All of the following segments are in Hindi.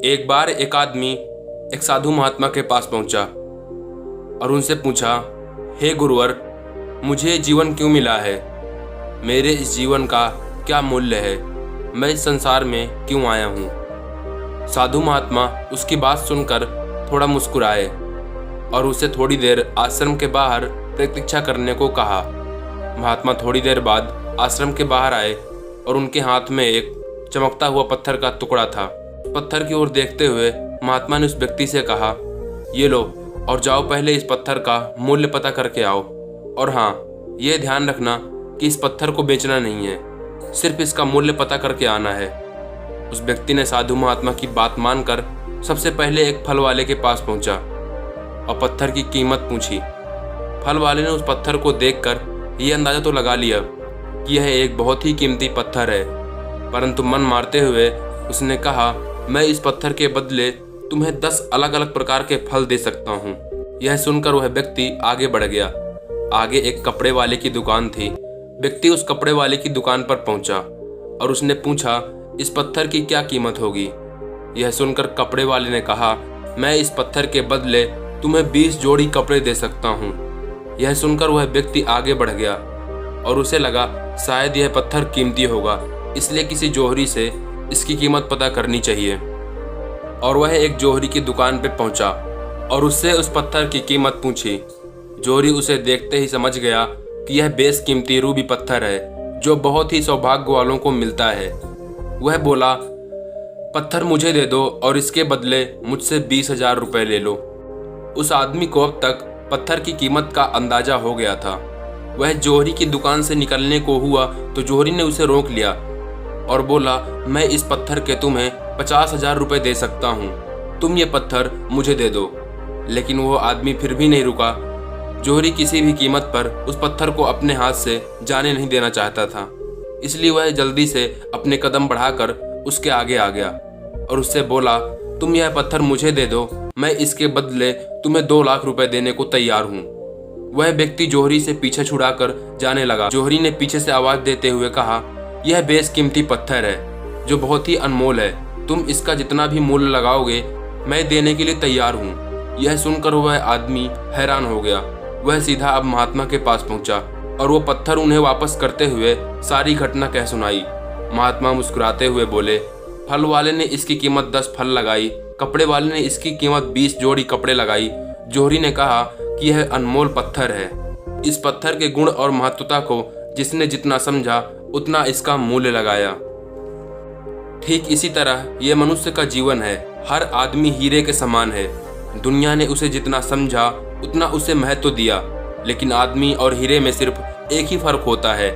एक बार एक आदमी एक साधु महात्मा के पास पहुंचा और उनसे पूछा, हे गुरुवर, मुझे जीवन क्यों मिला है? मेरे इस जीवन का क्या मूल्य है? मैं इस संसार में क्यों आया हूँ? साधु महात्मा उसकी बात सुनकर थोड़ा मुस्कुराए और उसे थोड़ी देर आश्रम के बाहर प्रतीक्षा करने को कहा। महात्मा थोड़ी देर बाद आश्रम के बाहर आए और उनके हाथ में एक चमकता हुआ पत्थर का टुकड़ा था। पत्थर की ओर देखते हुए महात्मा ने उस व्यक्ति से कहा, ये लो और जाओ, पहले इस पत्थर का मूल्य पता करके आओ। और हाँ, ये ध्यान रखना कि इस पत्थर को बेचना नहीं है, सिर्फ इसका मूल्य पता करके आना है। उस व्यक्ति ने साधु महात्मा की बात मानकर सबसे पहले एक फल वाले के पास पहुंचा और पत्थर की कीमत पूछी। फल वाले ने उस पत्थर को देखकर ये अंदाजा तो लगा लिया कि यह एक बहुत ही कीमती पत्थर है, परंतु मन मारते हुए उसने कहा, मैं इस पत्थर के बदले तुम्हें 10 अलग अलग प्रकार के फल दे सकता हूँ। यह सुनकर वह व्यक्ति आगे बढ़ गया। आगे एक कपड़े वाले की दुकान थी। व्यक्ति उस कपड़े वाले की दुकान पर पहुंचा और उसने पूछा, इस पत्थर की क्या कीमत होगी? यह सुनकर कपड़े वाले ने कहा, मैं इस पत्थर के बदले तुम्हें 20 जोड़ी कपड़े दे सकता हूँ। यह सुनकर वह व्यक्ति आगे बढ़ गया और उसे लगा शायद यह पत्थर कीमती होगा, इसलिए किसी जोहरी से इसकी कीमत पता करनी चाहिए। और वह एक जोहरी की दुकान पर पहुंचा और उससे उस पत्थर की कीमत पूछी। जोहरी उसे देखते ही समझ गया कि यह बेशकीमती रूबी पत्थर है जो बहुत ही सौभाग्य वालों को मिलता है। वह बोला, पत्थर मुझे दे दो और इसके बदले मुझसे 20,000 रुपये ले लो। उस आदमी को अब तक पत्थर की कीमत का अंदाजा हो गया था। वह जोहरी की दुकान से निकलने को हुआ तो जोहरी ने उसे रोक लिया और बोला, मैं इस पत्थर के तुम्हें 50,000 रुपये दे सकता हूँ, तुम ये पत्थर मुझे दे दो। लेकिन वो आदमी फिर भी नहीं रुका। जोहरी किसी भी कीमत पर उस पत्थर को अपने हाथ से जाने नहीं देना चाहता था, इसलिए वह जल्दी से अपने कदम बढ़ाकर उसके आगे आ गया और उससे बोला, तुम यह पत्थर मुझे दे दो, मैं इसके बदले तुम्हें 2 लाख रुपए देने को तैयार हूँ। वह व्यक्ति जोहरी से पीछे छुड़ाकर जाने लगा। जोहरी ने पीछे से आवाज देते हुए कहा, यह बेशकीमती पत्थर है जो बहुत ही अनमोल है, तुम इसका जितना भी मूल्य लगाओगे मैं देने के लिए तैयार हूँ। यह सुनकर वह आदमी हैरान हो गया। वह सीधा अब महात्मा के पास पहुंचा और वो पत्थर उन्हें वापस करते हुए सारी घटना कह सुनाई। महात्मा मुस्कुराते हुए बोले, फल वाले ने इसकी कीमत 10 फल लगाई, कपड़े वाले ने इसकी कीमत 20 जोड़ी कपड़े लगाई। जोहरी ने कहा कि यह अनमोल पत्थर है। इस पत्थर के गुण और महत्वता को जिसने जितना समझा उतना इसका मूल्य लगाया। ठीक इसी तरह यह मनुष्य का जीवन है। हर आदमी हीरे के समान है। दुनिया ने उसे जितना समझा उतना उसे महत्व दिया, लेकिन आदमी और हीरे में सिर्फ एक ही फर्क होता है।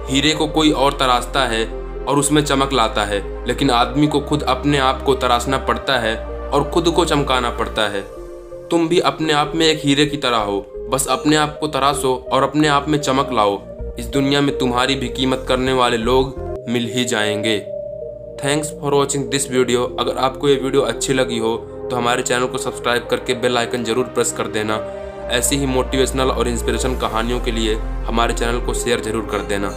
हीरे को कोई और तराशता है और उसमें चमक लाता है, लेकिन आदमी को खुद अपने आप को तराशना पड़ता है और खुद को चमकाना पड़ता है। तुम भी अपने आप में एक हीरे की तरह हो, बस अपने आप को तराशो और अपने आप में चमक लाओ। इस दुनिया में तुम्हारी भी कीमत करने वाले लोग मिल ही जाएंगे। Thanks for watching this video. अगर आपको ये वीडियो अच्छी लगी हो तो हमारे चैनल को सब्सक्राइब करके बेल आइकन जरूर प्रेस कर देना। ऐसी ही मोटिवेशनल और इंस्पिरेशन कहानियों के लिए हमारे चैनल को शेयर जरूर कर देना।